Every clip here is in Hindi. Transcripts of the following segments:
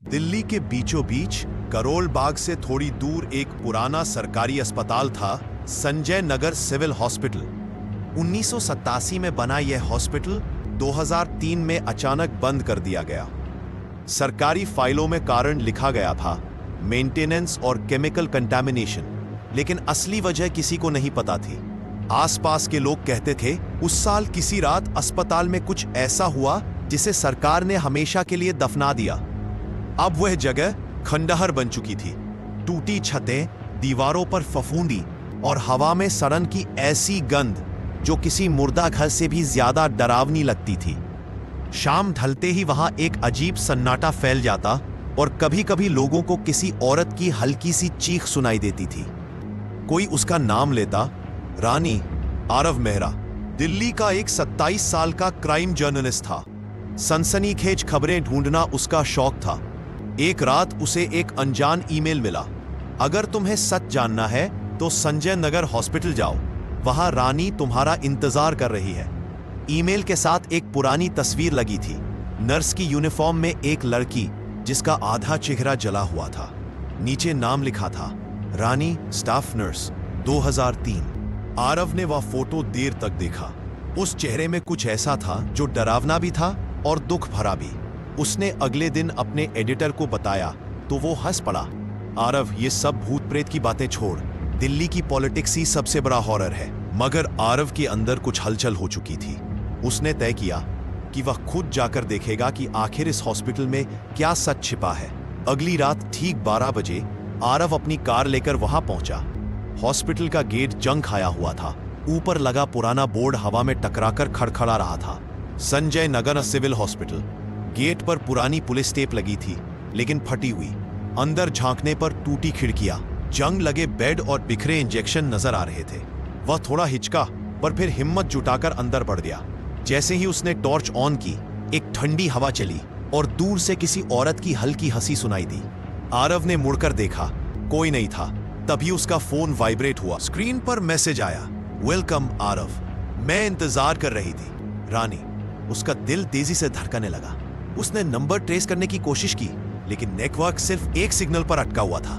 दिल्ली के बीचों बीच करोल बाग से थोड़ी दूर एक पुराना सरकारी अस्पताल था, संजय नगर सिविल हॉस्पिटल। 1987 में बना यह हॉस्पिटल 2003 में अचानक बंद कर दिया गया। सरकारी फाइलों में कारण लिखा गया था मेंटेनेंस और केमिकल कंटामिनेशन, लेकिन असली वजह किसी को नहीं पता थी। आसपास के लोग कहते थे उस साल किसी रात अस्पताल में कुछ ऐसा हुआ जिसे सरकार ने हमेशा के लिए दफना दिया। अब वह जगह खंडहर बन चुकी थी। टूटी छतें, दीवारों पर फफूंदी और हवा में सड़न की ऐसी गंध जो किसी मुर्दा घर से भी ज्यादा डरावनी लगती थी। शाम ढलते ही वहां एक अजीब सन्नाटा फैल जाता और कभी कभी लोगों को किसी औरत की हल्की सी चीख सुनाई देती थी। कोई उसका नाम लेता, रानी आरव मेहरा। दिल्ली का एक 27 साल का क्राइम जर्नलिस्ट था। सनसनीखेज खबरें ढूंढना उसका शौक था। एक रात उसे एक अनजान ईमेल मिला, अगर तुम्हें सच जानना है तो संजय नगर हॉस्पिटल जाओ, वहां रानी तुम्हारा इंतजार कर रही है। ईमेल के साथ एक पुरानी तस्वीर लगी थी, नर्स की यूनिफॉर्म में एक लड़की जिसका आधा चेहरा जला हुआ था। नीचे नाम लिखा था, रानी स्टाफ नर्स 2003। आरव ने वह फोटो देर तक देखा। उस चेहरे में कुछ ऐसा था जो डरावना भी था और दुख भरा भी। उसने अगले दिन अपने एडिटर को बताया तो वो हंस पड़ा। आरव, ये सब भूत प्रेत की बातें छोड़, दिल्ली की पॉलिटिक्स ही सबसे बड़ा हॉरर है। मगर आरव के अंदर कुछ हलचल हो चुकी थी। उसने तय किया कि वह खुद जाकर देखेगा कि आखिर इस हॉस्पिटल में क्या सच छिपा है। अगली रात ठीक 12 बजे आरव अपनी कार लेकर वहां पहुंचा। हॉस्पिटल का गेट जंग खाया हुआ था। ऊपर लगा पुराना बोर्ड हवा में टकराकर खड़खड़ा रहा था, Sanjay Nagar civil hospital. Gate पर पुरानी पुलिस टेप लगी थी, लेकिन फटी हुई। अंदर झांकने पर टूटी खिड़कियां, जंग लगे बेड और बिखरे इंजेक्शन नजर आ रहे थे। वह थोड़ा हिचका, पर फिर हिम्मत जुटाकर अंदर बढ़ गया। जैसे ही उसने टॉर्च ऑन की, एक ठंडी हवा चली और दूर से किसी औरत की हल्की हंसी सुनाई दी। आरव ने मुड़कर देखा, कोई नहीं था। तभी उसका फोन वाइब्रेट हुआ। स्क्रीन पर मैसेज आया, वेलकम आरव, मैं इंतजार कर रही थी। रानी। उसका दिल तेजी से धड़कने लगा। उसने नंबर ट्रेस करने की कोशिश की, लेकिन नेटवर्क सिर्फ एक सिग्नल पर अटका हुआ था।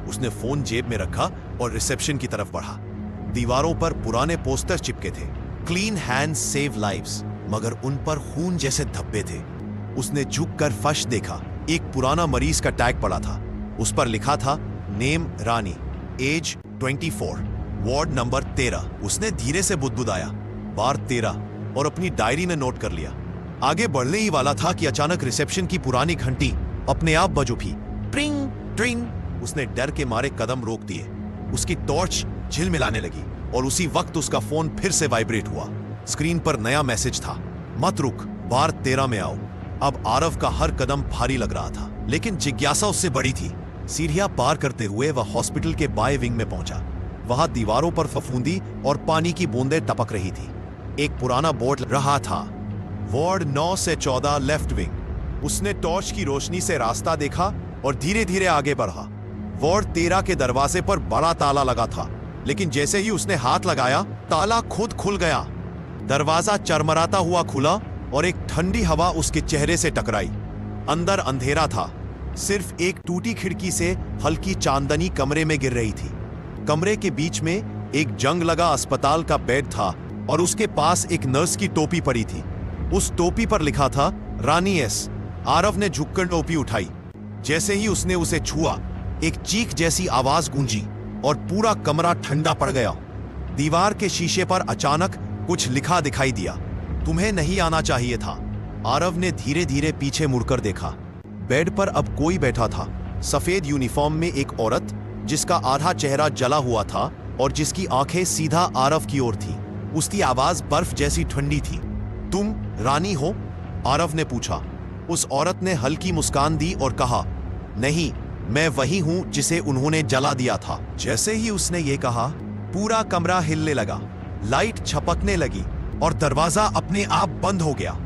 उसने फोन जेब में रखा और रिसेप्शन की तरफ बढ़ा। दीवारों पर पुराने पोस्टर चिपके थे, क्लीन हैंड्स सेव लाइव्स, मगर उन पर खून जैसे धब्बे थे। उसने झुककर फर्श देखा। एक पुराना मरीज का टैग पड़ा था। उस पर लिखा था, नेम रानी, एज 24, वार्ड नंबर 13। उसने धीरे से बुदबुदाया, बार 13, और अपनी डायरी में नोट कर लिया। आगे बढ़ने ही वाला था कि अचानक रिसेप्शन की पुरानी घंटी अपने आप बज उठी। ट्रिंग ट्रिंग। उसने डर के मारे कदम रोक दिए। उसकी टॉर्च झिलमिलाने लगी और उसी वक्त उसका फोन फिर से वाइब्रेट हुआ। स्क्रीन पर नया मैसेज था, मत रुक, बार 13 में आओ। अब आरव का हर कदम भारी लग रहा था, लेकिन जिज्ञासा उससे बड़ी थी। सीढ़ियां पार करते हुए वह हॉस्पिटल के बाएं विंग में पहुंचा। वहां दीवारों पर फफूंदी और पानी की बूंदें टपक रही थी। एक पुराना बोर्ड रहा था, वार्ड 9 से 14 लेफ्ट विंग। उसने टॉर्च की रोशनी से रास्ता देखा और धीरे धीरे आगे बढ़ा। वार्ड 13 के दरवाजे पर बड़ा ताला लगा था, लेकिन जैसे ही उसने हाथ लगाया, ताला खुद खुल गया। दरवाजा चरमराता हुआ खुला और एक ठंडी हवा उसके चेहरे से टकराई। अंदर अंधेरा था, सिर्फ एक टूटी खिड़की से हल्की चांदनी कमरे में गिर रही थी। कमरे के बीच में एक जंग लगा अस्पताल का बेड था और उसके पास एक नर्स की टोपी पड़ी थी। उस टोपी पर लिखा था, रानी एस। आरव ने झुककर टोपी उठाई। जैसे ही उसने उसे छुआ, एक चीख जैसी आवाज गूंजी और पूरा कमरा ठंडा पड़ गया। दीवार के शीशे पर अचानक कुछ लिखा दिखाई दिया, तुम्हें नहीं आना चाहिए था। आरव ने धीरे धीरे पीछे मुड़कर देखा। बेड पर अब कोई बैठा था, सफेद यूनिफॉर्म में एक औरत जिसका आधा चेहरा जला हुआ था और जिसकी आंखें सीधा आरव की ओर थी। उसकी आवाज बर्फ जैसी ठंडी थी। तुम रानी हो? आरव ने पूछा। उस औरत ने हल्की मुस्कान दी और कहा, नहीं, मैं वही हूं जिसे उन्होंने जला दिया था। जैसे ही उसने ये कहा, पूरा कमरा हिलने लगा, लाइट छपकने लगी और दरवाजा अपने आप बंद हो गया।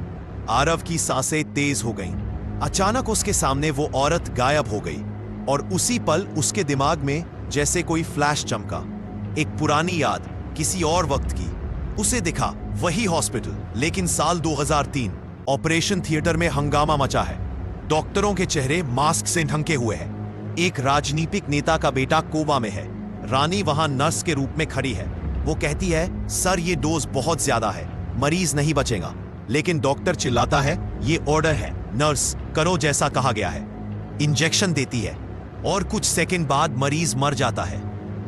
आरव की सांसें तेज हो गईं। अचानक उसके सामने वो औरत गायब हो गई और उसी पल उसके दिमाग में जैसे कोई फ्लैश चमका। एक पुरानी याद, किसी और वक्त की। उसे दिखा वही हॉस्पिटल, लेकिन साल 2003। ऑपरेशन थिएटर में हंगामा मचा है। डॉक्टरों के चेहरे मास्क से ढंके हुए हैं। एक राजनीतिक नेता का बेटा कोमा में है। रानी वहां नर्स के रूप में खड़ी है। वो कहती है, सर ये डोज बहुत ज्यादा है, मरीज नहीं बचेगा। लेकिन डॉक्टर चिल्लाता है, ये ऑर्डर है, नर्स करो जैसा कहा गया है। इंजेक्शन देती है और कुछ सेकंड बाद मरीज मर जाता है।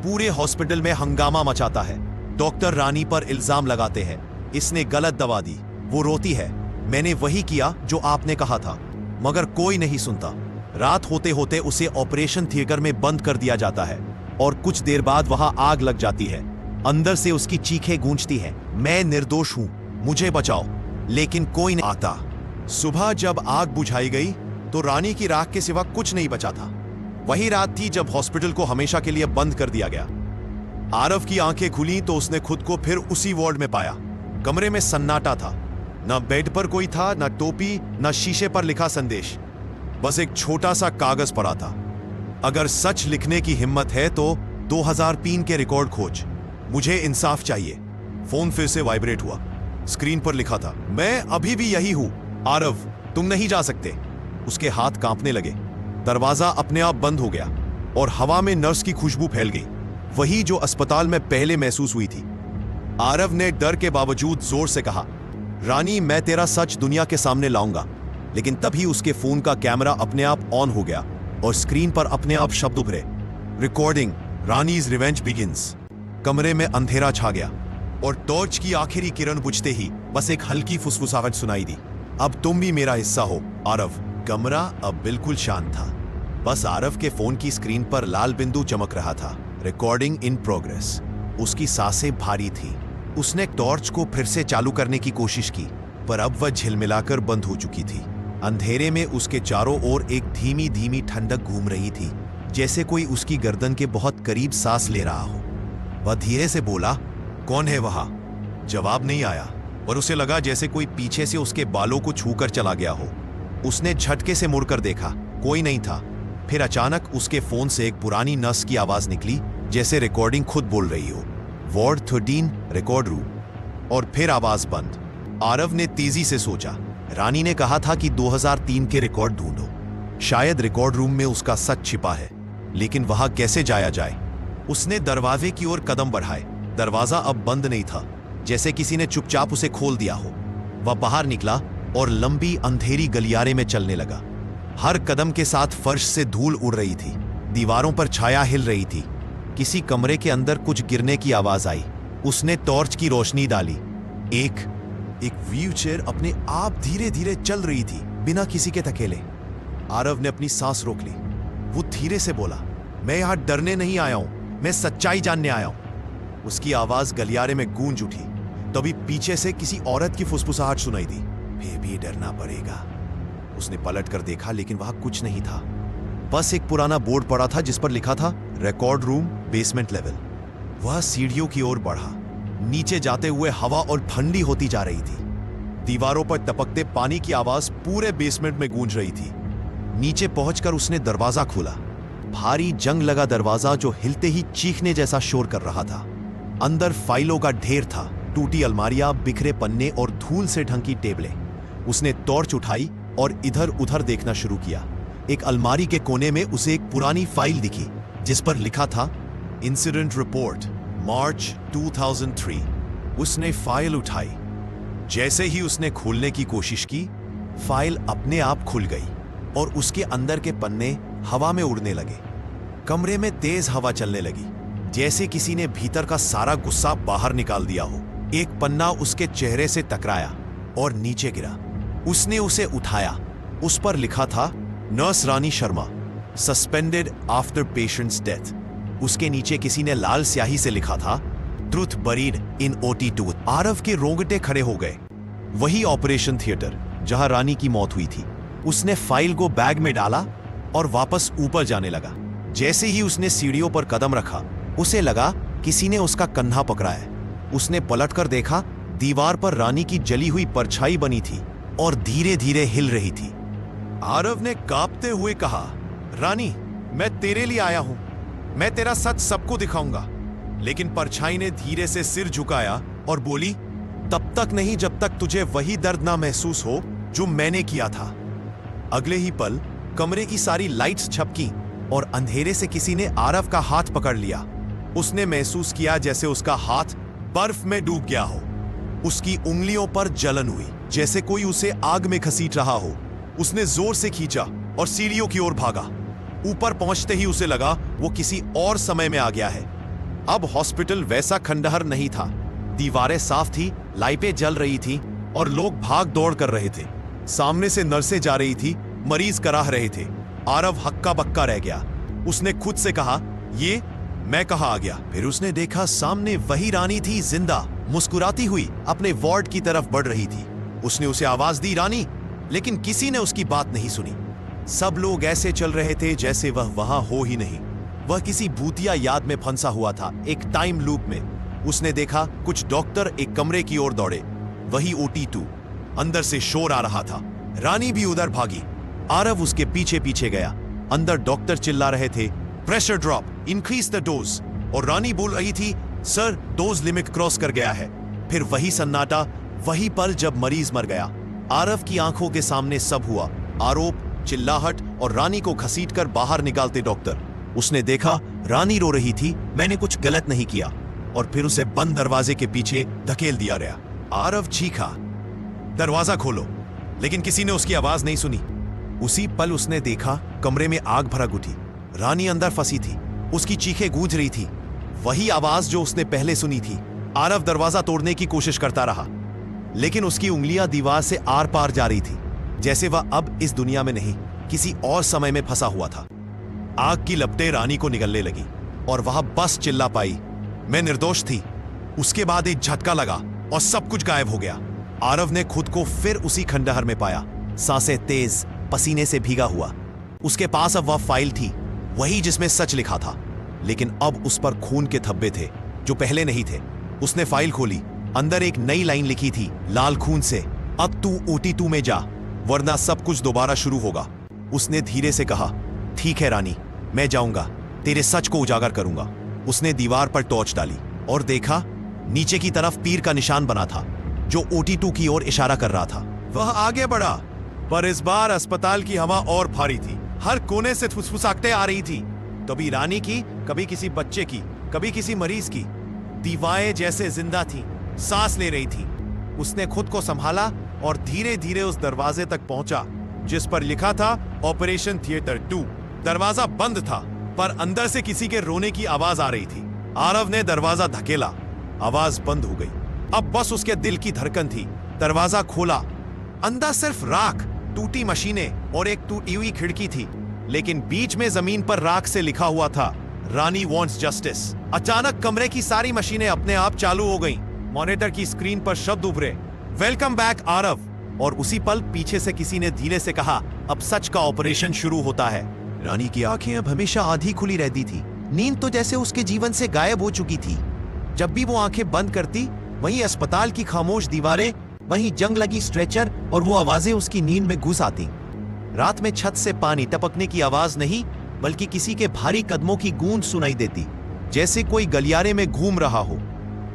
पूरे हॉस्पिटल में हंगामा मचाता है। डॉक्टर रानी पर इल्जाम लगाते हैं, इसने गलत दवा दी। वो रोती है, मैंने वही किया जो आपने कहा था। मगर कोई नहीं सुनता। रात होते होते उसे ऑपरेशन थिएटर में बंद कर दिया जाता है और कुछ देर बाद वहां आग लग जाती है। अंदर से उसकी चीखें गूंजती हैं, मैं निर्दोष हूं, मुझे बचाओ। लेकिन कोई नहीं आता। सुबह जब आग बुझाई गई तो रानी की राख के सिवा कुछ नहीं बचा था। वही रात थी जब हॉस्पिटल को हमेशा के लिए बंद कर दिया गया। आरव की आंखें खुली तो उसने खुद को फिर उसी वार्ड में पाया। कमरे में सन्नाटा था। न बेड पर कोई था, न टोपी, न शीशे पर लिखा संदेश। बस एक छोटा सा कागज पड़ा था, अगर सच लिखने की हिम्मत है तो 2003 के रिकॉर्ड खोज, मुझे इंसाफ चाहिए। फोन फिर से वाइब्रेट हुआ। स्क्रीन पर लिखा था, मैं अभी भी यही हूं आरव, तुम नहीं जा सकते। उसके हाथ कांपने लगे। दरवाजा अपने आप बंद हो गया और हवा में नर्स की खुशबू फैल गई, वही जो अस्पताल में पहले महसूस हुई थी। आरव ने डर के बावजूद जोर से कहा, रानी मैं तेरा सच दुनिया के सामने लाऊंगा। लेकिन तभी उसके फोन का कैमरा अपने आप ऑन हो गया और स्क्रीन पर अपने आप शब्द उभरे, रिकॉर्डिंग रानीज रिवेंज बिगिंस। कमरे में अंधेरा छा गया और टॉर्च की आखिरी किरण बुझते ही बस एक हल्की फुसफुसाहट सुनाई दी, अब तुम भी मेरा हिस्सा हो आरव। कमरा अब बिल्कुल शांत था। बस आरव के फोन की स्क्रीन पर लाल बिंदु चमक रहा था, रिकॉर्डिंग इन प्रोग्रेस। उसकी सांसें भारी थी। उसने टॉर्च को फिर से चालू करने की कोशिश की, पर अब वह झिलमिलाकर बंद हो चुकी थी। अंधेरे में उसके चारों ओर एक धीमी धीमी ठंडक घूम रही थी, जैसे कोई उसकी गर्दन के बहुत करीब सांस ले रहा हो। वह धीरे से बोला, कौन है वहां? जवाब नहीं आया और उसे लगा जैसे कोई पीछे से उसके बालों को छूकर चला गया हो। उसने झटके से मुड़कर देखा, कोई नहीं था। फिर अचानक उसके फोन से एक पुरानी नस की आवाज निकली, जैसे रिकॉर्डिंग खुद बोल रही हो, वार्ड 13 रिकॉर्ड रूम। और फिर आवाज बंद। आरव ने तेजी से सोचा, रानी ने कहा था कि 2003 के रिकॉर्ड ढूंढो। शायद रिकॉर्ड रूम में उसका सच छिपा है, लेकिन वहां कैसे जाया जाए? उसने दरवाजे की ओर कदम बढ़ाए। दरवाजा अब बंद नहीं था, जैसे किसी ने चुपचाप उसे खोल दिया हो। वह बाहर निकला और लंबी अंधेरी गलियारे में चलने लगा। हर कदम के साथ फर्श से धूल उड़ रही थी, दीवारों पर छाया हिल रही थी। किसी कमरे के अंदर कुछ गिरने की आवाज आई। उसने टॉर्च की रोशनी डाली। एक व्हीलचेयर अपने आप धीरे धीरे चल रही थी, बिना किसी के धकेले। आरव ने अपनी सांस रोक ली। वो धीरे से बोला, मैं यहां डरने नहीं आया हूं, मैं सच्चाई जानने आया हूं। उसकी आवाज गलियारे में गूंज उठी। तभी पीछे से किसी औरत की फुसफुसाहट सुनाई दी, फिर भी डरना पड़ेगा। उसने पलट कर देखा, लेकिन वहां कुछ नहीं था। बस एक पुराना बोर्ड पड़ा था जिस पर लिखा था, रिकॉर्ड रूम बेसमेंट लेवल। वह सीढ़ियों की ओर बढ़ा। नीचे जाते हुए हवा और ठंडी होती जा रही थी। दीवारों पर टपकते पानी की आवाज पूरे बेसमेंट में गूंज रही थी। नीचे पहुंचकर उसने दरवाजा खोला। भारी जंग लगा दरवाजा जो हिलते ही चीखने जैसा शोर कर रहा था। अंदर फाइलों का ढेर था, टूटी अलमारियां, बिखरे पन्ने और धूल से ढंकी टेबलें। उसने टॉर्च उठाई और इधर उधर देखना शुरू किया। एक अलमारी के कोने में उसे एक पुरानी फाइल दिखी, जिस पर लिखा था, इंसिडेंट रिपोर्ट मार्च 2003। उसने फाइल उठाई। जैसे ही उसने खोलने की कोशिश की, फाइल अपने आप खुल गई और उसके अंदर के पन्ने हवा में उड़ने लगे। कमरे में तेज हवा चलने लगी, जैसे किसी ने भीतर का सारा गुस्सा बाहर निकाल दिया हो। एक पन्ना उसके चेहरे से टकराया और नीचे गिरा। उसने उसे उठाया। उस पर लिखा था, nurse Rani Sharma suspended after patient's death. उसके नीचे किसी ने लाल स्याही से लिखा था, ट्रुथ बरीड इन OT2। आरव के रोंगटे खड़े हो गए। वही ऑपरेशन थिएटर जहां रानी की मौत हुई थी। उसने फाइल को बैग में डाला और वापस ऊपर जाने लगा। जैसे ही उसने सीढ़ियों पर कदम रखा, उसे लगा किसी ने उसका कंधा पकड़ा है। उसने पलटकर देखा, दीवार पर रानी की जली हुई परछाई बनी थी और धीरे धीरे हिल रही थी। आरव ने कांपते हुए कहा, रानी मैं तेरे लिए आया हूं, मैं तेरा सच सबको दिखाऊंगा। लेकिन परछाई ने धीरे से सिर झुकाया और बोली, तब तक नहीं जब तक तुझे वही दर्द ना महसूस हो जो मैंने किया था। अगले ही पल कमरे की सारी लाइट्स झपकी और अंधेरे से किसी ने आरव का हाथ पकड़ लिया। उसने महसूस किया जैसे उसका हाथ बर्फ में डूब गया हो। उसकी उंगलियों पर जलन हुई, जैसे कोई उसे आग में घसीट रहा हो। उसने जोर से खींचा और सीढ़ियों की ओर भागा। ऊपर पहुंचते ही उसे लगा वो किसी और समय में आ गया है। अब हॉस्पिटल वैसा खंडहर नहीं था। दीवारें साफ थी, लाइटें जल रही थी और लोग भाग दौड़ कर रहे थे। सामने से नर्सें जा रही थी, मरीज कराह रहे थे। आरव हक्का बक्का रह गया। उसने खुद से कहा, ये मैं कहां आ गया? फिर उसने देखा सामने वही रानी थी, जिंदा, मुस्कुराती हुई अपने वार्ड की तरफ बढ़ रही थी। उसने उसे आवाज दी, रानी, लेकिन किसी ने उसकी बात नहीं सुनी। सब लोग ऐसे चल रहे थे जैसे वह वहां हो ही नहीं। वह किसी भूतिया याद में फंसा हुआ था, एक टाइम लूप में। उसने देखा कुछ डॉक्टर एक कमरे की ओर दौड़े, वही OT2। अंदर से शोर आ रहा था। रानी भी उधर भागी। आरव उसके पीछे पीछे गया। अंदर डॉक्टर चिल्ला रहे थे, pressure drop, increase the dose. और रानी बोल रही थी, सर, डोज लिमिट क्रॉस कर गया है। फिर वही सन्नाटा, वही पल जब मरीज मर गया। आरव की आंखों के सामने सब हुआ, आरोप, चिल्लाहट और रानी को घसीटकर बाहर निकालते डॉक्टर। उसने देखा रानी रो रही थी, मैंने कुछ गलत नहीं किया। और फिर उसे बंद दरवाजे के पीछे धकेल दिया गया। आरव चीखा, दरवाजा खोलो, लेकिन किसी ने उसकी आवाज नहीं सुनी। उसी पल उसने देखा कमरे में आग भड़क उठी। रानी अंदर फंसी थी, उसकी चीखें गूंज रही थी, वही आवाज जो उसने पहले सुनी थी। आरव दरवाजा तोड़ने की कोशिश करता रहा, लेकिन उसकी उंगलियां दीवार से आर पार जा रही थी, जैसे वह अब इस दुनिया में नहीं, किसी और समय में फंसा हुआ था। आग की लपटें रानी को निगलने लगी और वह बस चिल्ला पाई, मैं निर्दोष थी। उसके बाद एक झटका लगा और सब कुछ गायब हो गया। आरव ने खुद को फिर उसी खंडहर में पाया, सांसें तेज, पसीने से भीगा हुआ। उसके पास अब वह फाइल थी, वही जिसमें सच लिखा था, लेकिन अब उस पर खून के धब्बे थे जो पहले नहीं थे। उसने फाइल खोली, अंदर एक नई लाइन लिखी थी लाल खून से, अब तू OT2 में जा, वरना सब कुछ दोबारा शुरू होगा। उसने धीरे से कहा, ठीक है रानी, मैं जाऊंगा, तेरे सच को उजागर करूंगा। उसने दीवार पर टॉर्च डाली और देखा नीचे की तरफ तीर का निशान बना था जो OT2 की ओर इशारा कर रहा था। वह आगे बढ़ा, पर इस बार अस्पताल की हवा और भारी थी। हर कोने से फुसफुसाहटें आ रही थी, कभी रानी की, कभी किसी बच्चे की, कभी किसी मरीज की। दीवारें जैसे जिंदा थीं, सांस ले रही थी। उसने खुद को संभाला और धीरे धीरे उस दरवाजे तक पहुंचा जिस पर लिखा था ऑपरेशन थिएटर 2। दरवाजा बंद था, पर अंदर से किसी के रोने की आवाज आ रही थी। आरव ने दरवाजा धकेला, आवाज बंद हो गई। अब बस उसके दिल की धड़कन थी। दरवाजा खोला, अंदर सिर्फ राख, टूटी मशीनें और एक टूटी हुई खिड़की थी, लेकिन बीच में जमीन पर राख से लिखा हुआ था, रानी वांट्स जस्टिस। अचानक कमरे की सारी मशीनें अपने आप चालू हो गईं। मॉनिटर की स्क्रीन पर शब्द उभरे, वेलकम बैक आरव। और उसी पल पीछे से किसी ने धीरे से कहा, अब सच का ऑपरेशन शुरू होता है। रानी की आंखें अब हमेशा आधी खुली रहती थी। नींद तो जैसे उसके जीवन से गायब हो चुकी थी। जब भी वो आंखें बंद करती, वहीं अस्पताल की खामोश दीवारें, वहीं जंग लगी स्ट्रेचर और वो आवाजें उसकी नींद में घुस आती। रात में छत से पानी टपकने की आवाज नहीं, बल्कि किसी के भारी कदमों की गूंज सुनाई देती, जैसे कोई गलियारे में घूम रहा हो।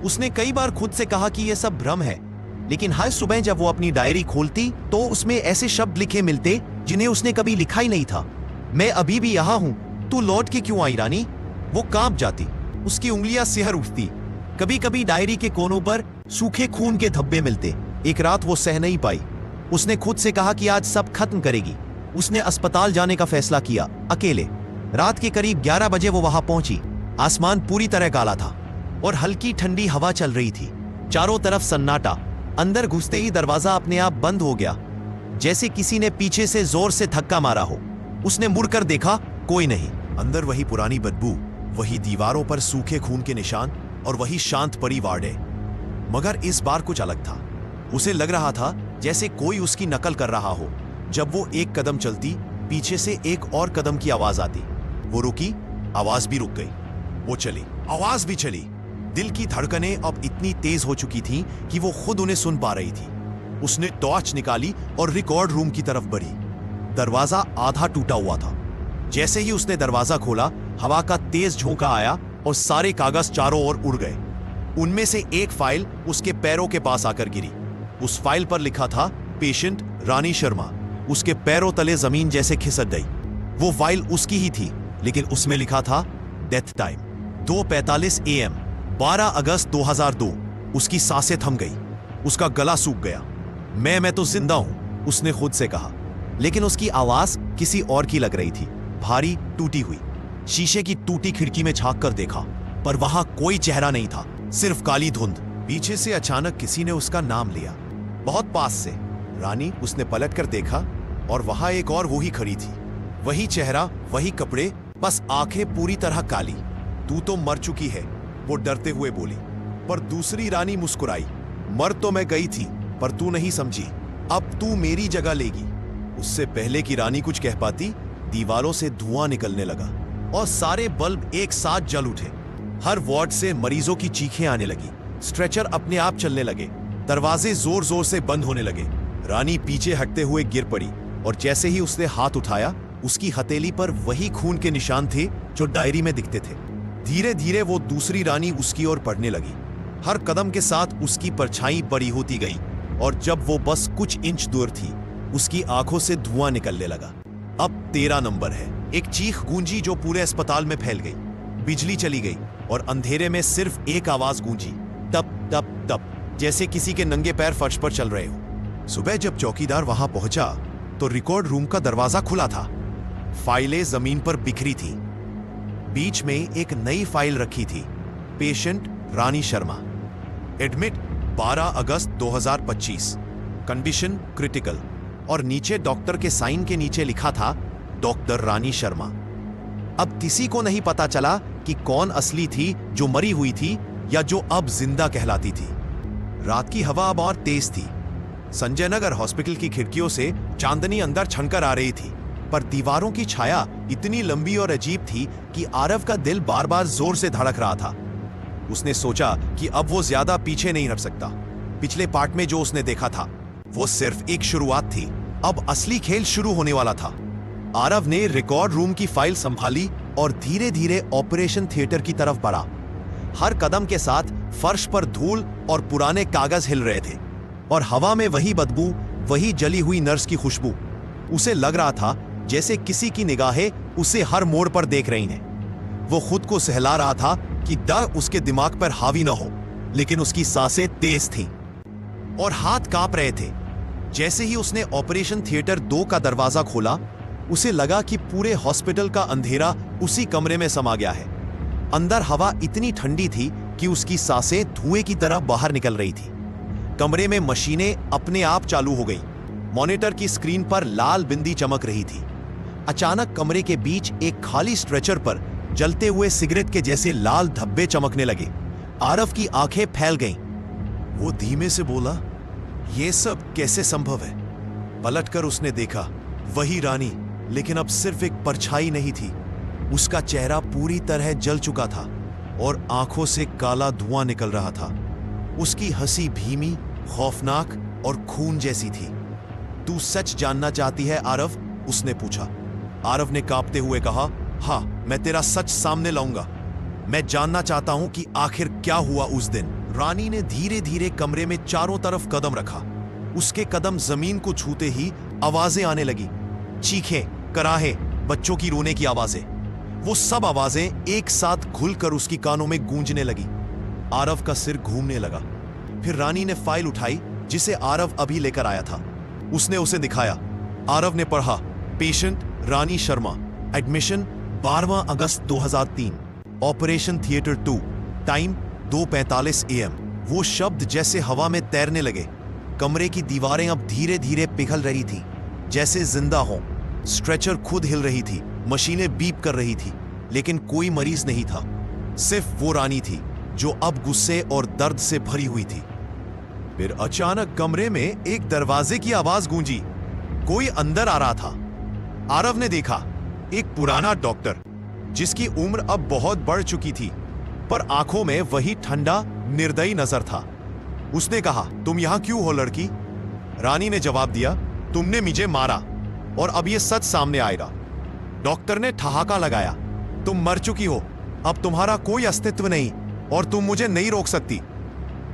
उसने कई बार खुद से कहा कि यह सब भ्रम है, लेकिन हर सुबह जब वो अपनी डायरी खोलती तो उसमें ऐसे शब्द लिखे मिलते जिन्हें उसने कभी लिखा ही नहीं था। मैं अभी भी यहाँ हूं, तू लौट के क्यों आई रानी? वो कांप जाती, उसकी उंगलियां सिहर उठती। कभी कभी डायरी के कोनों पर सूखे खून के धब्बे मिलते। एक रात वो सह नहीं पाई। उसने खुद से कहा कि आज सब खत्म करेगी। उसने अस्पताल जाने का फैसला किया, अकेले। रात के करीब 11 बजे वो वहां पहुंची। आसमान पूरी तरह काला था और हल्की ठंडी हवा चल रही थी। चारों तरफ सन्नाटा। अंदर घुसते ही दरवाजा अपने आप बंद हो गया, जैसे किसी ने पीछे से जोर से धक्का मारा हो। उसने मुड़कर देखा, कोई नहीं। अंदर वही पुरानी बदबू, वही दीवारों पर सूखे खून के निशान और वही शांत पड़ी वार्डें। मगर इस बार कुछ अलग था। उसे लग रहा था जैसे कोई उसकी नकल कर रहा हो। जब वो एक कदम चलती, पीछे से एक और कदम की आवाज आती। वो रुकी, आवाज भी रुक गई। वो चली, आवाज भी चली। दिल की धड़कनें अब इतनी तेज हो चुकी थीं कि वो खुद उन्हें सुन पा रही थी। उसने टॉर्च निकाली और रिकॉर्ड रूम की तरफ बढ़ी। दरवाजा आधा टूटा हुआ था। जैसे ही उसने दरवाजा खोला, हवा का तेज झोंका आया और सारे कागज चारों ओर उड़ गए। उनमें से एक फाइल उसके पैरों के पास आकर गिरी। उस फाइल पर लिखा था, पेशेंट रानी शर्मा। उसके पैरों तले जमीन जैसे खिसक गई। वो फाइल उसकी ही थी, लेकिन उसमें लिखा था डेथ टाइम 2:45 AM 12 अगस्त 2002। उसकी सांसें थम गई, उसका गला सूख गया। मैं तो जिंदा हूं, उसने खुद से कहा, लेकिन उसकी आवाज किसी और की लग रही थी, भारी, टूटी हुई। शीशे की टूटी खिड़की में झांक कर देखा, पर वहां कोई चेहरा नहीं था, सिर्फ काली धुंध। पीछे से अचानक किसी ने उसका नाम लिया, बहुत पास से। रानी, उसने पलट कर देखा और वहां एक और वो ही खड़ी थी। वही चेहरा, वही कपड़े, बस आंखें पूरी तरह काली। तू तो मर चुकी है, वो डरते हुए बोली। पर दूसरी रानी मुस्कुराई। मर तो मैं गई थी, पर तू नहीं समझी, अब तू मेरी जगह लेगी। उससे पहले कि रानी कुछ कह पाती, दीवारों से धुआं निकलने लगा और सारे बल्ब एक साथ जल उठे। हर वार्ड से मरीजों की चीखें आने लगी, स्ट्रेचर अपने आप चलने लगे, दरवाजे जोर जोर से बंद होने लगे। रानी पीछे हटते हुए गिर पड़ी और जैसे ही उसने हाथ उठाया, उसकी हथेली पर वही खून के निशान थे जो डायरी में दिखते थे। धीरे धीरे वो दूसरी रानी उसकी ओर बढ़ने लगी। हर कदम के साथ उसकी परछाई बड़ी होती गई और जब वो बस कुछ इंच दूर थी, उसकी आंखों से धुआं निकलने लगा। अब 13 नंबर है। एक चीख गूंजी जो पूरे अस्पताल में फैल गई। बिजली चली गई और अंधेरे में सिर्फ एक आवाज गूंजी, तप तप तप, जैसे किसी के नंगे पैर फर्श पर चल रहे हो। सुबह जब चौकीदार वहां पहुंचा तो रिकॉर्ड रूम का दरवाजा खुला था। फाइलें जमीन पर बिखरी थी। बीच में एक नई फाइल रखी थी, पेशेंट रानी शर्मा, एडमिट 12 अगस्त 2025, कंडीशन क्रिटिकल, और नीचे डॉक्टर के साइन के नीचे लिखा था डॉक्टर रानी शर्मा। अब किसी को नहीं पता चला कि कौन असली थी जो मरी हुई थी या जो अब जिंदा कहलाती थी। रात की हवा अब और तेज थी। संजय नगर हॉस्पिटल की खिड़कियों से चांदनी अंदर छनकर आ रही थी, पर दीवारों की छाया इतनी लंबी और अजीब थी कि आरव का दिल बार बार जोर से धड़क रहा था। उसने सोचा कि अब वो ज्यादा पीछे नहीं हट सकता। पिछले पार्ट में जो उसने देखा था वो सिर्फ एक शुरुआत थी, अब असली खेल शुरू होने वाला था। आरव ने रिकॉर्ड रूम की फाइल संभाली और धीरे धीरे ऑपरेशन थिएटर की तरफ बढ़ा। हर कदम के साथ फर्श पर धूल और पुराने कागज हिल रहे थे और हवा में वही बदबू, वही जली हुई नर्स की खुशबू। उसे लग रहा था जैसे किसी की निगाहें उसे हर मोड़ पर देख रही हैं। वो खुद को सहला रहा था कि डर उसके दिमाग पर हावी न हो, लेकिन उसकी सांसें तेज थीं और हाथ कांप रहे थे। जैसे ही उसने ऑपरेशन थिएटर 2 का दरवाजा खोला, उसे लगा कि पूरे हॉस्पिटल का अंधेरा उसी कमरे में समा गया है। अंदर हवा इतनी ठंडी थी कि उसकी सांसें धुएं की तरह बाहर निकल रही थी। कमरे में मशीनें अपने आप चालू हो गई। मॉनिटर की स्क्रीन पर लाल बिंदी चमक रही थी। अचानक कमरे के बीच एक खाली स्ट्रेचर पर जलते हुए सिगरेट के जैसे लाल धब्बे चमकने लगे। आरव की आंखें फैल गईं। वो धीमे से बोला, यह सब कैसे संभव है? पलटकर उसने देखा, वही रानी, लेकिन अब सिर्फ एक परछाई नहीं थी। उसका चेहरा पूरी तरह जल चुका था और आंखों से काला धुआं निकल रहा था। उसकी हंसी धीमी, खौफनाक और खून जैसी थी। तू सच जानना चाहती है आरव? उसने पूछा। आरव ने कांपते हुए कहा, हाँ, मैं तेरा सच सामने लाऊंगा। मैं जानना चाहता हूं कि आखिर क्या हुआ उस दिन। रानी ने धीरे धीरे कमरे में चारों तरफ कदम रखा। उसके कदम जमीन को छूते ही आवाजें आने लगी, चीखें, कराहें, बच्चों की रोने की आवाजें। वो सब आवाजें एक साथ घुलकर उसकी कानों में गूंजने लगी। आरव का सिर घूमने लगा। फिर रानी ने फाइल उठाई जिसे आरव अभी लेकर आया था। उसने उसे दिखाया। आरव ने पढ़ा, patient Rani Sharma, admission 12 August 2003, operation theatre 2, time 2:45 AM। वो शब्द जैसे हवा में तैरने लगे। कमरे की दीवारें अब धीरे धीरे पिघल रही थी, जैसे जिंदा हों। स्ट्रेचर खुद हिल रही थी, मशीनें बीप कर रही थी, लेकिन कोई मरीज नहीं था। सिर्फ वो रानी थी जो अब गुस्से और दर्द से भरी हुई थी। फिर अचानक कमरे में एक दरवाजे की आवाज गूंजी। कोई अंदर आ रहा था। आरव ने देखा, एक पुराना डॉक्टर जिसकी उम्र अब बहुत बढ़ चुकी थी, पर आंखों में वही ठंडा, निर्दयी नजर था। उसने कहा, तुम यहां क्यों हो लड़की? रानी ने जवाब दिया, तुमने मुझे मारा और अब यह सच सामने आएगा। डॉक्टर ने ठहाका लगाया, तुम मर चुकी हो, अब तुम्हारा कोई अस्तित्व नहीं और तुम मुझे नहीं रोक सकती।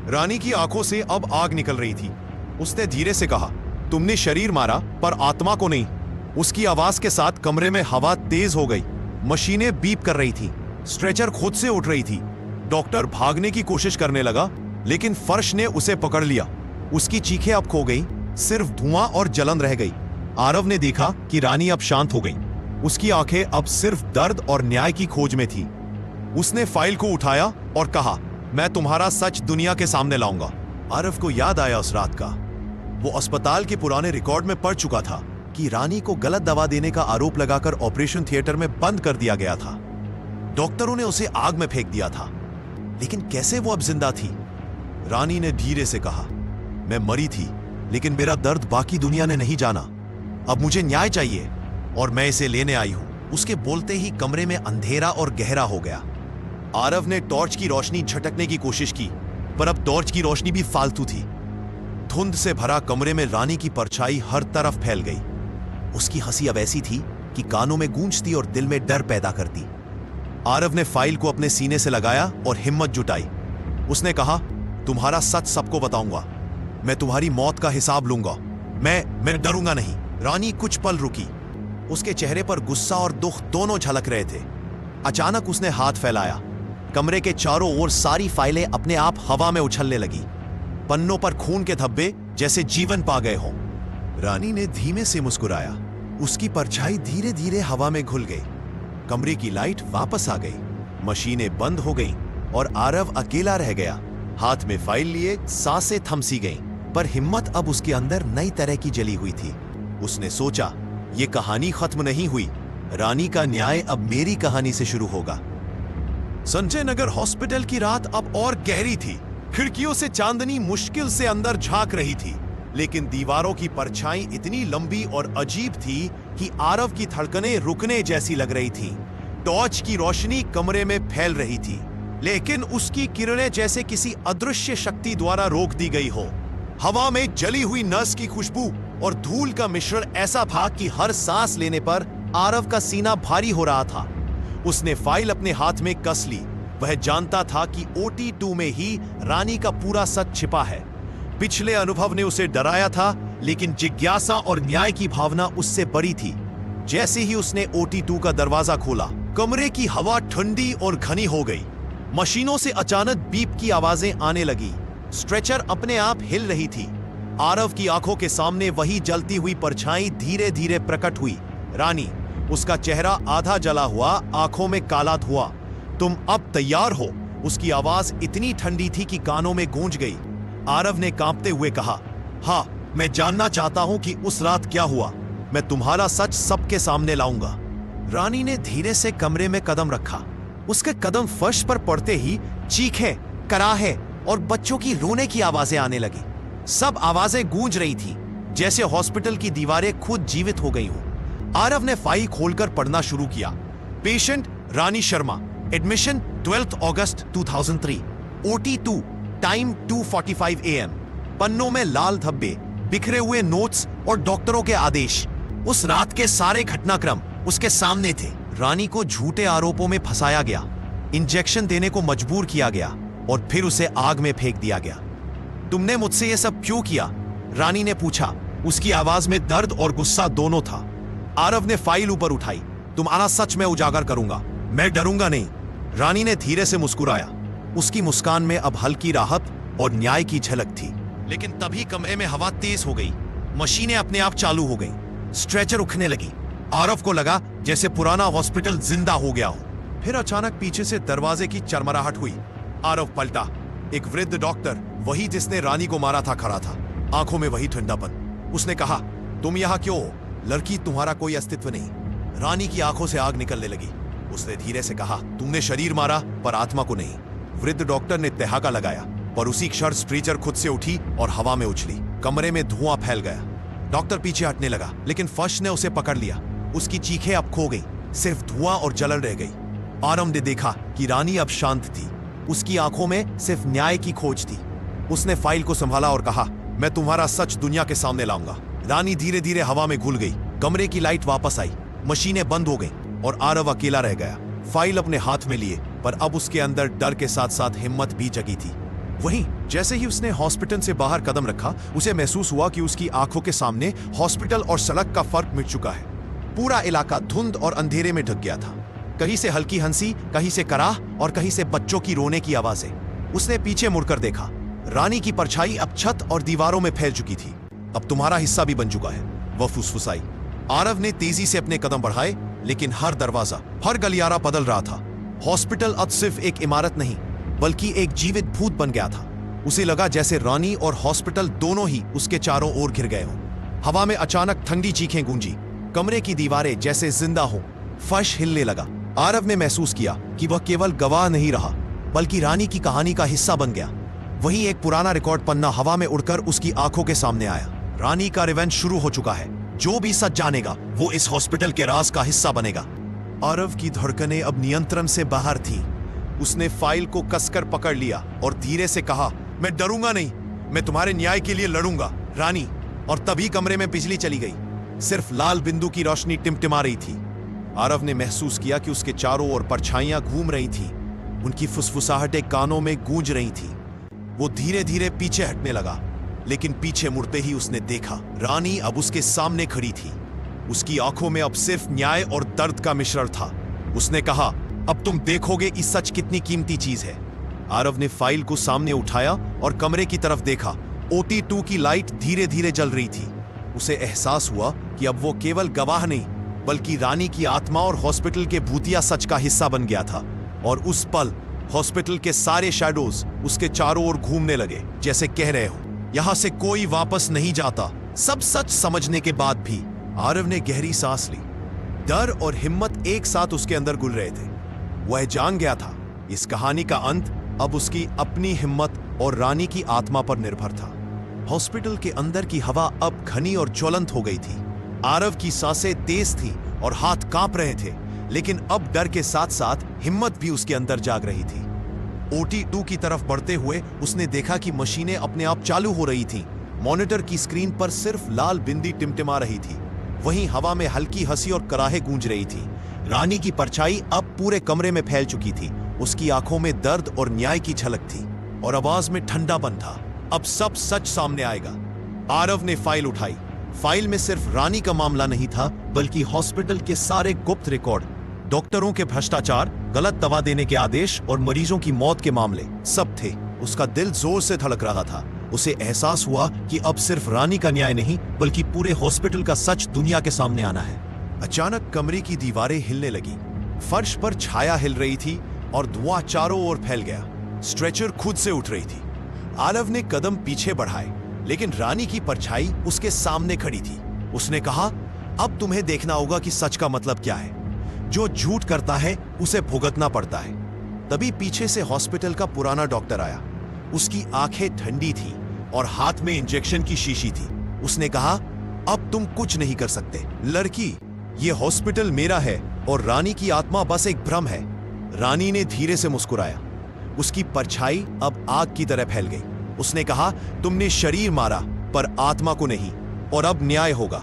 रानी की आंखों से अब आग निकल रही थी। उसने धीरे से कहा, तुमने शरीर मारा पर आत्मा को नहीं। उसकी आवाज के साथ कमरे में हवा तेज हो गई। मशीनें बीप कर रही थी। स्ट्रेचर खुद से उठ रही थी। डॉक्टर भागने की कोशिश करने लगा, लेकिन फर्श ने उसे पकड़ लिया। उसकी चीखें अब खो गई, सिर्फ धुआं और जलन रह गई। आरव ने देखा कि रानी अब शांत हो गई। उसकी आंखें अब सिर्फ दर्द और न्याय की खोज में थी। उसने फाइल को उठाया और कहा, मैं तुम्हारा सच दुनिया के सामने लाऊंगा। आरव को याद आया उस रात का। वो अस्पताल के पुराने रिकॉर्ड में पढ़ चुका था कि रानी को गलत दवा देने का आरोप लगाकर ऑपरेशन थिएटर में बंद कर दिया गया था। डॉक्टरों ने उसे आग में फेंक दिया था, लेकिन कैसे वो अब जिंदा थी? रानी ने धीरे से कहा, मैं मरी थी, लेकिन मेरा दर्द बाकी दुनिया ने नहीं जाना। अब मुझे न्याय चाहिए और मैं इसे लेने आई हूं। उसके बोलते ही कमरे में अंधेरा और गहरा हो गया। आरव ने टॉर्च की रोशनी झटकने की कोशिश की, पर अब टॉर्च की रोशनी भी फालतू थी। धुंध से भरा कमरे में रानी की परछाई हर तरफ फैल गई। उसकी हंसी अब ऐसी थी कि कानों में गूंजती और दिल में डर पैदा करती। आरव ने फाइल को अपने सीने से लगाया और हिम्मत जुटाई। उसने कहा, तुम्हारा सच सबको बताऊंगा। मैं तुम्हारी मौत का हिसाब लूंगा। मैं डरूंगा नहीं। रानी कुछ पल रुकी। उसके चेहरे पर गुस्सा और दुख दोनों झलक रहे थे। अचानक उसने हाथ फैलाया। कमरे के चारों ओर सारी फाइलें अपने आप हवा में उछलने लगी। पन्नों पर खून के धब्बे जैसे जीवन पा गए हों। रानी ने धीमे से मुस्कुराया। उसकी परछाई धीरे धीरे हवा में घुल गई। कमरे की लाइट वापस आ गई। मशीनें बंद हो गईं और आरव अकेला रह गया। हाथ में फाइल लिए सांसें थम सी गईं, पर हिम्मत अब उसके अंदर नई तरह की जली हुई थी। उसने सोचा, ये कहानी खत्म नहीं हुई। रानी का न्याय अब मेरी कहानी से शुरू होगा। संजय नगर हॉस्पिटल की रात अब और गहरी थी। खिड़कियों से चांदनी मुश्किल से अंदर झांक रही थी, लेकिन दीवारों की परछाई इतनी लंबी और अजीब थी कि आरव की धड़कनें रुकने जैसी लग रही थी। टॉर्च की रोशनी कमरे में फैल रही थी, लेकिन उसकी किरणें जैसे किसी अदृश्य शक्ति द्वारा रोक दी गई हो। हवा में जली हुई नस की खुशबू और धूल का मिश्रण ऐसा था कि हर सांस लेने पर आरव का सीना भारी हो रहा था। उसने फाइल अपने हाथ में कस ली। वह जानता था कि OT2 में ही रानी का पूरा सच छिपा है। पिछले अनुभव ने उसे डराया था, लेकिन जिज्ञासा और न्याय की भावना उससे बड़ी थी। जैसे ही उसने OT2 का दरवाजा खोला, कमरे की हवा ठंडी और घनी हो गई। मशीनों से अचानक बीप की आवाजें आने लगी। स्ट्रेचर अपने आप हिल रही थी। आरव की आंखों के सामने वही जलती हुई परछाई धीरे धीरे प्रकट हुई। रानी, उसका चेहरा आधा जला हुआ, आंखों में काला धुआं। तुम अब तैयार हो? उसकी आवाज इतनी ठंडी थी कि कानों में गूंज गई। आरव ने कांपते हुए कहा, हाँ, मैं जानना चाहता हूं कि उस रात क्या हुआ। मैं तुम्हारा सच सबके सामने लाऊंगा। रानी ने धीरे से कमरे में कदम रखा। उसके कदम फर्श पर पड़ते ही चीखें, कराहें और बच्चों की रोने की आवाजें आने लगी। सब आवाजें गूंज रही थी, जैसे हॉस्पिटल की दीवारें खुद जीवित हो गई हों। आरव ने फाइल खोलकर पढ़ना शुरू किया। Patient Rani Sharma, admission 12 August 2003, OT2, time 2:45 AM। पन्नों में लाल धब्बे, बिखरे हुए नोट्स और डॉक्टरों के आदेश। उस रात के सारे घटनाक्रम उसके सामने थे। रानी को झूठे आरोपों में फंसाया गया, इंजेक्शन देने को मजबूर किया गया और फिर उसे आग में फेंक दिया गया। तुमने मुझसे यह सब क्यों किया? रानी ने पूछा। उसकी आवाज में दर्द और गुस्सा दोनों था। आरव ने फाइल ऊपर उठाई। तुम्हारा सच मैं उजागर करूंगा। मैं डरूंगा नहीं। रानी ने धीरे से मुस्कुराया। उसकी मुस्कान में अब हल्की राहत और न्याय की झलक थी। लेकिन तभी कमरे में हवा तेज हो गई। मशीनें अपने आप चालू हो गईं। स्ट्रेचर उठने लगी। आरव को लगा जैसे पुराना हॉस्पिटल जिंदा हो गया हो। फिर अचानक पीछे से दरवाजे की चरमराहट हुई। आरव पलटा। एक वृद्ध डॉक्टर, वही जिसने रानी को मारा था, खड़ा था। आंखों में वही ठंडापन। उसने कहा, तुम यहां क्यों हो? लड़की, तुम्हारा कोई अस्तित्व नहीं। रानी की आंखों से आग निकलने लगी। उसने धीरे से कहा, तुमने शरीर मारा पर आत्मा को नहीं। वृद्ध डॉक्टर ने ठहाका लगाया, पर उसी क्षण स्ट्रेचर खुद से उठी और हवा में उछली। कमरे में धुआं फैल गया। डॉक्टर पीछे हटने लगा, लेकिन फर्श ने उसे पकड़ लिया। उसकी चीखें अब खो गई, सिर्फ धुआं और जलन रह गई। आरव ने देखा कि रानी अब शांत थी। उसकी आंखों में सिर्फ न्याय की खोज थी। उसने फाइल को संभाला और कहा, मैं तुम्हारा सच दुनिया के सामने लाऊंगा। रानी धीरे धीरे हवा में घुल गई। कमरे की लाइट वापस आई। मशीनें बंद हो गईं और आरव अकेला रह गया। फाइल अपने हाथ में लिए, पर अब उसके अंदर डर के साथ साथ हिम्मत भी जगी थी। वहीं जैसे ही उसने हॉस्पिटल से बाहर कदम रखा, उसे महसूस हुआ कि उसकी आंखों के सामने हॉस्पिटल और सड़क का फर्क मिट चुका है। पूरा इलाका धुंध और अंधेरे में ढक गया था। कहीं से हल्की हंसी, कहीं से कराह और कहीं से बच्चों की रोने की आवाजें। उसने पीछे मुड़कर देखा। रानी की परछाई अब छत और दीवारों में फैल चुकी थी। अब तुम्हारा हिस्सा भी बन चुका है, वह फुसफुसाई। आरव ने तेजी से अपने कदम बढ़ाए, लेकिन हर दरवाजा, हर गलियारा बदल रहा था। हॉस्पिटल अब सिर्फ एक इमारत नहीं, बल्कि एक जीवित भूत बन गया था। उसे लगा जैसे रानी और हॉस्पिटल दोनों ही उसके चारों ओर घिर गए हों। हवा में अचानक ठंडी चीखें गूंजी। कमरे की दीवारें जैसे जिंदा हों। फर्श हिलने लगा। आरव ने महसूस किया कि वह केवल गवाह नहीं रहा, बल्कि रानी की कहानी का हिस्सा बन गया। वहीं एक पुराना रिकॉर्ड पन्ना हवा में उड़कर उसकी आंखों के सामने आया। रानी का रिवेंज शुरू हो चुका है। जो भी सच जानेगा, वो इस हॉस्पिटल के राज का हिस्सा बनेगा। आरव की धड़कनें अब नियंत्रण से बाहर थीं। उसने फाइल को कसकर पकड़ लिया और धीरे से कहा, मैं डरूंगा नहीं, मैं तुम्हारे न्याय के लिए लड़ूंगा, रानी। और तभी कमरे में बिजली चली गई। सिर्फ लाल बिंदु की रोशनी टिमटिमा रही थी। आरव ने महसूस किया कि उसके चारों ओर परछाइयां घूम रही थीं। उनकी फुसफुसाहटें कानों में गूंज रही थीं। वो धीरे धीरे पीछे हटने लगा, लेकिन पीछे मुड़ते ही उसने देखा, रानी अब उसके सामने खड़ी थी। उसकी आंखों में अब सिर्फ न्याय और दर्द का मिश्रण था। उसने कहा, अब तुम देखोगे कि सच कितनी कीमती चीज है। आरव ने फाइल को सामने उठाया और कमरे की तरफ देखा। OT2 की लाइट धीरे धीरे जल रही थी। उसे एहसास हुआ कि अब वो केवल गवाह नहीं, बल्कि रानी की आत्मा और हॉस्पिटल के भूतिया सच का हिस्सा बन गया था। और उस पल हॉस्पिटल के सारे शैडोज उसके चारों ओर घूमने लगे, जैसे कह रहे हो, यहां से कोई वापस नहीं जाता। सब सच समझने के बाद भी आरव ने गहरी सांस ली। डर और हिम्मत एक साथ उसके अंदर घुल रहे थे। वह जान गया था, इस कहानी का अंत अब उसकी अपनी हिम्मत और रानी की आत्मा पर निर्भर था। हॉस्पिटल के अंदर की हवा अब घनी और ज्वलंत हो गई थी। आरव की सांसें तेज थी और हाथ कांप रहे थे, लेकिन अब डर के साथ साथ हिम्मत भी उसके अंदर जाग रही थी। OT2 की तरफ बढ़ते हुए उसने देखा कि मशीनें अपने आप चालू हो रही थीं। मॉनिटर की स्क्रीन पर सिर्फ लाल बिंदी टिमटिमा रही थी। वहीं हवा में हल्की हंसी और कराहे गूंज रही थी। रानी की परछाई अब पूरे कमरे में फैल चुकी थी। उसकी आंखों में दर्द और न्याय की झलक थी और आवाज में ठंडापन था। अब सब सच सामने आएगा। आरव ने फाइल उठाई। फाइल में सिर्फ रानी का मामला नहीं था, बल्कि हॉस्पिटल के सारे गुप्त रिकॉर्ड, डॉक्टरों के भ्रष्टाचार, गलत दवा देने के आदेश और मरीजों की मौत के मामले सब थे। उसका दिल जोर से धड़क रहा था। उसे एहसास हुआ कि अब सिर्फ रानी का न्याय नहीं, बल्कि पूरे हॉस्पिटल का सच दुनिया के सामने आना है। अचानक कमरे की दीवारें हिलने लगी। फर्श पर छाया हिल रही थी और धुआं चारों ओर फैल गया। स्ट्रेचर खुद से उठ रही थी। आरव ने कदम पीछे बढ़ाए, लेकिन रानी की परछाई उसके सामने खड़ी थी। उसने कहा, अब तुम्हें देखना होगा कि सच का मतलब क्या है। जो झूठ करता है उसे भुगतना पड़ता है। तभी पीछे से हॉस्पिटल का पुराना डॉक्टर आया। उसकी आंखें ठंडी थी और हाथ में इंजेक्शन की शीशी थी। उसने कहा, अब तुम कुछ नहीं कर सकते लड़की, ये हॉस्पिटल मेरा है और रानी की आत्मा बस एक भ्रम है। रानी ने धीरे से मुस्कुराया। उसकी परछाई अब आग की तरह फैल गई। उसने कहा, तुमने शरीर मारा पर आत्मा को नहीं, और अब न्याय होगा।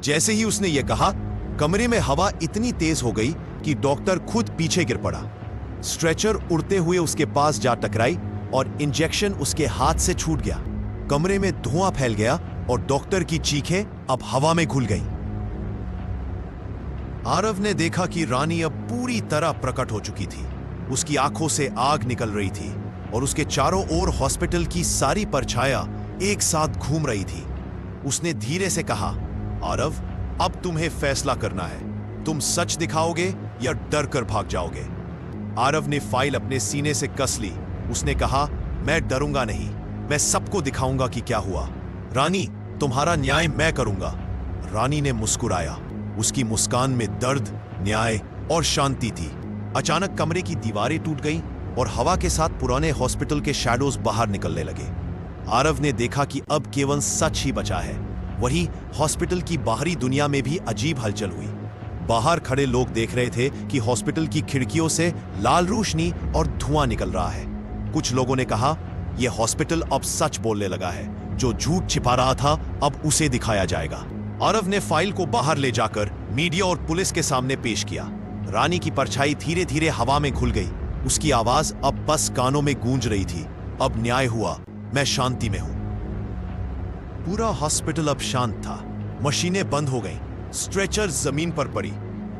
जैसे ही उसने यह कहा, कमरे में हवा इतनी तेज हो गई कि डॉक्टर खुद पीछे गिर पड़ा। स्ट्रेचर उड़ते हुए उसके पास जा टकराई और इंजेक्शन उसके हाथ से छूट गया। कमरे में धुआं फैल गया और डॉक्टर की चीखें अब हवा में घुल गईं। आरव ने देखा कि रानी अब पूरी तरह प्रकट हो चुकी थी। उसकी आंखों से आग निकल रही थी और उसके चारों ओर हॉस्पिटल की सारी परछाया एक साथ घूम रही थी। उसने धीरे से कहा, आरव, अब तुम्हें फैसला करना है। तुम सच दिखाओगे या डर कर भाग जाओगे। आरव ने फाइल अपने सीने से कस ली। उसने कहा, मैं डरूंगा नहीं, मैं सबको दिखाऊंगा कि क्या हुआ। रानी, तुम्हारा न्याय मैं करूंगा। रानी ने मुस्कुराया। उसकी मुस्कान में दर्द, न्याय और शांति थी। अचानक कमरे की दीवारें टूट गईं और हवा के साथ पुराने हॉस्पिटल के शैडोज बाहर निकलने लगे। आरव ने देखा कि अब केवल सच ही बचा है। वहीं हॉस्पिटल की बाहरी दुनिया में भी अजीब हलचल हुई। बाहर खड़े लोग देख रहे थे कि हॉस्पिटल की खिड़कियों से लाल रोशनी और धुआं निकल रहा है। कुछ लोगों ने कहा, यह हॉस्पिटल अब सच बोलने लगा है। जो झूठ छिपा रहा था अब उसे दिखाया जाएगा। आरव ने फाइल को बाहर ले जाकर मीडिया और पुलिस के सामने पेश किया। रानी की परछाई धीरे धीरे हवा में घुल गई। उसकी आवाज अब बस कानों में गूंज रही थी। अब न्याय हुआ, मैं शांति में हूं। पूरा हॉस्पिटल अब शांत था। मशीनें बंद हो गईं, स्ट्रेचर जमीन पर पड़ी।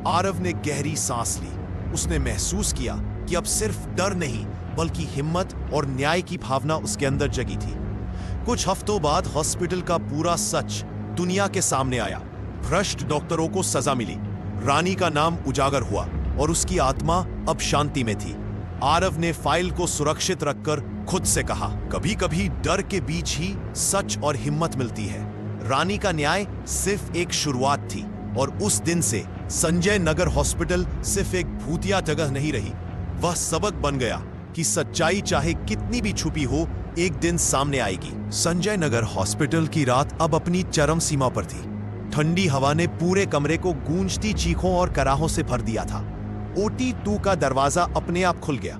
आरव ने गहरी सांस ली। उसने महसूस किया कि अब सिर्फ डर नहीं बल्कि हिम्मत और न्याय की भावना उसके अंदर जगी थी। कुछ हफ्तों बाद हॉस्पिटल का पूरा सच दुनिया के सामने आया। भ्रष्ट डॉक्टरों को सजा मिली, रानी का नाम उजागर हुआ और उसकी आत्मा अब शांति में थी। आरव ने फाइल को सुरक्षित रखकर खुद से कहा, कभी कभी डर के बीच ही सच और हिम्मत मिलती है। रानी का न्याय सिर्फ एक शुरुआत थी और उस दिन से संजय नगर हॉस्पिटल सिर्फ एक भूतिया जगह नहीं रही, वह सबक बन गया कि सच्चाई चाहे कितनी भी छुपी हो एक दिन सामने आएगी। संजय नगर हॉस्पिटल की रात अब अपनी चरम सीमा पर थी। ठंडी हवा ने पूरे कमरे को गूंजती चीखों और कराहों से भर दिया था। OT2 का दरवाजा अपने आप खुल गया।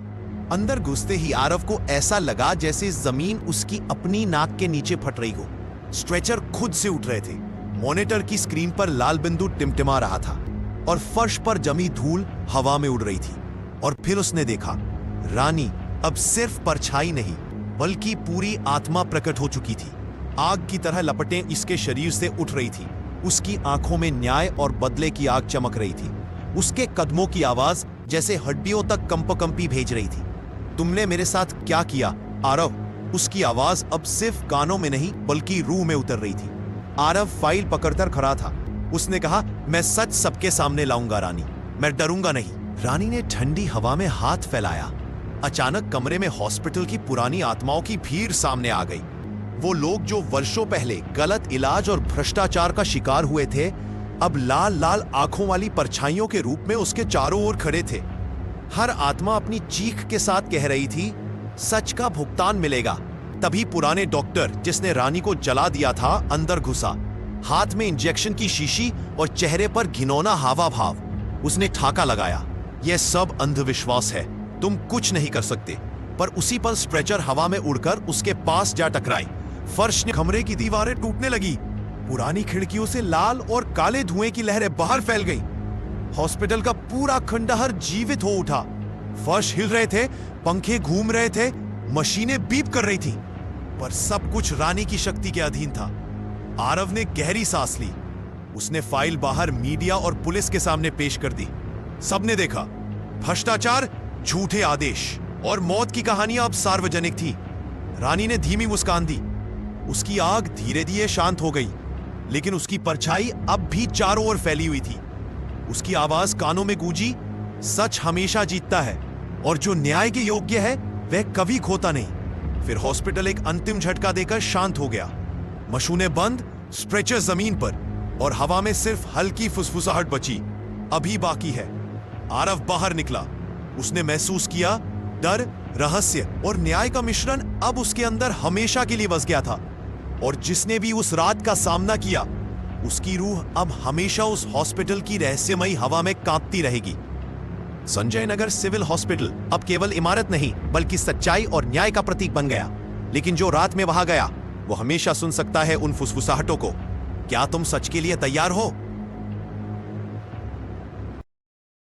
अंदर घुसते ही आरव को ऐसा लगा जैसे जमीन उसकी अपनी नाक के नीचे फट रही हो। स्ट्रेचर खुद से उठ रहे थे। मॉनिटर की स्क्रीन पर लाल बिंदु टिमटिमा रहा था और फर्श पर जमी धूल हवा में उड़ रही थी। और फिर उसने देखा, रानी अब सिर्फ परछाई नहीं बल्कि पूरी आत्मा प्रकट हो चुकी थी। आग की तरह लपटें इसके शरीर से उठ रही थी। उसकी आंखों में न्याय और बदले की आग चमक रही थी। उसके कदमों की आवाज जैसे हड्डियों तक कंपकंपी भेज रही थी। तुमने मेरे साथ क्या किया आरव? उसकी आवाज अब सिर्फ कानों में नहीं बल्कि रूह में उतर रही थी। आरव फाइल पकड़कर खड़ा था। उसने कहा, मैं सच सबके सामने लाऊंगा रानी, मैं डरूंगा नहीं। रानी ने ठंडी हवा में हाथ फैलाया। अचानक कमरे में हॉस्पिटल की पुरानी आत्माओं की भीड़ सामने आ गई। वो लोग जो वर्षों पहले गलत इलाज और भ्रष्टाचार का शिकार हुए थे, अब लाल लाल आंखों वाली परछाइयों के रूप में उसके चारों ओर खड़े थे। हर आत्मा अपनी चीख के साथ कह रही थी, सच का भुगतान मिलेगा। तभी पुराने डॉक्टर जिसने रानी को जला दिया था अंदर घुसा, हाथ में इंजेक्शन की शीशी और चेहरे पर घिनौना हावा भाव। उसने ठाका लगाया, यह सब अंधविश्वास है, तुम कुछ नहीं कर सकते। पर उसी पल स्ट्रेचर हवा में उड़कर उसके पास जा टकराई। फर्श ने कमरे की दीवारें टूटने लगी। पुरानी खिड़कियों से लाल और काले धुएं की लहरें बाहर फैल गईं। हॉस्पिटल का पूरा खंडहर जीवित हो उठा। फर्श हिल रहे थे, पंखे घूम रहे थे, मशीनें बीप कर रही थीं, पर सब कुछ रानी की शक्ति के अधीन था। आरव ने गहरी सांस ली। उसने फाइल बाहर मीडिया और पुलिस के सामने पेश कर दी। सबने देखा, भ्रष्टाचार, झूठे आदेश और मौत की कहानियां अब सार्वजनिक थी। रानी ने धीमी मुस्कान दी। उसकी आग धीरे धीरे शांत हो गई, लेकिन उसकी परछाई अब भी चारों ओर फैली हुई थी। उसकी आवाज कानों में गूंजी, सच हमेशा जीतता है और जो न्याय के योग्य है वह कभी खोता नहीं। फिर हॉस्पिटल एक अंतिम झटका देकर शांत हो गया। मशीनें बंद, स्ट्रेचर जमीन पर और हवा में सिर्फ हल्की फुसफुसाहट बची। अभी बाकी है। आरव बाहर निकला। उसने महसूस किया, डर, रहस्य और न्याय का मिश्रण अब उसके अंदर हमेशा के लिए बस गया था। और जिसने भी उस रात का सामना किया, उसकी रूह अब हमेशा उस हॉस्पिटल की रहस्यमयी हवा में कांपती रहेगी। संजय नगर सिविल हॉस्पिटल अब केवल इमारत नहीं बल्कि सच्चाई और न्याय का प्रतीक बन गया। लेकिन जो रात में वहां गया वो हमेशा सुन सकता है उन फुसफुसाहटों को। क्या तुम सच के लिए तैयार हो?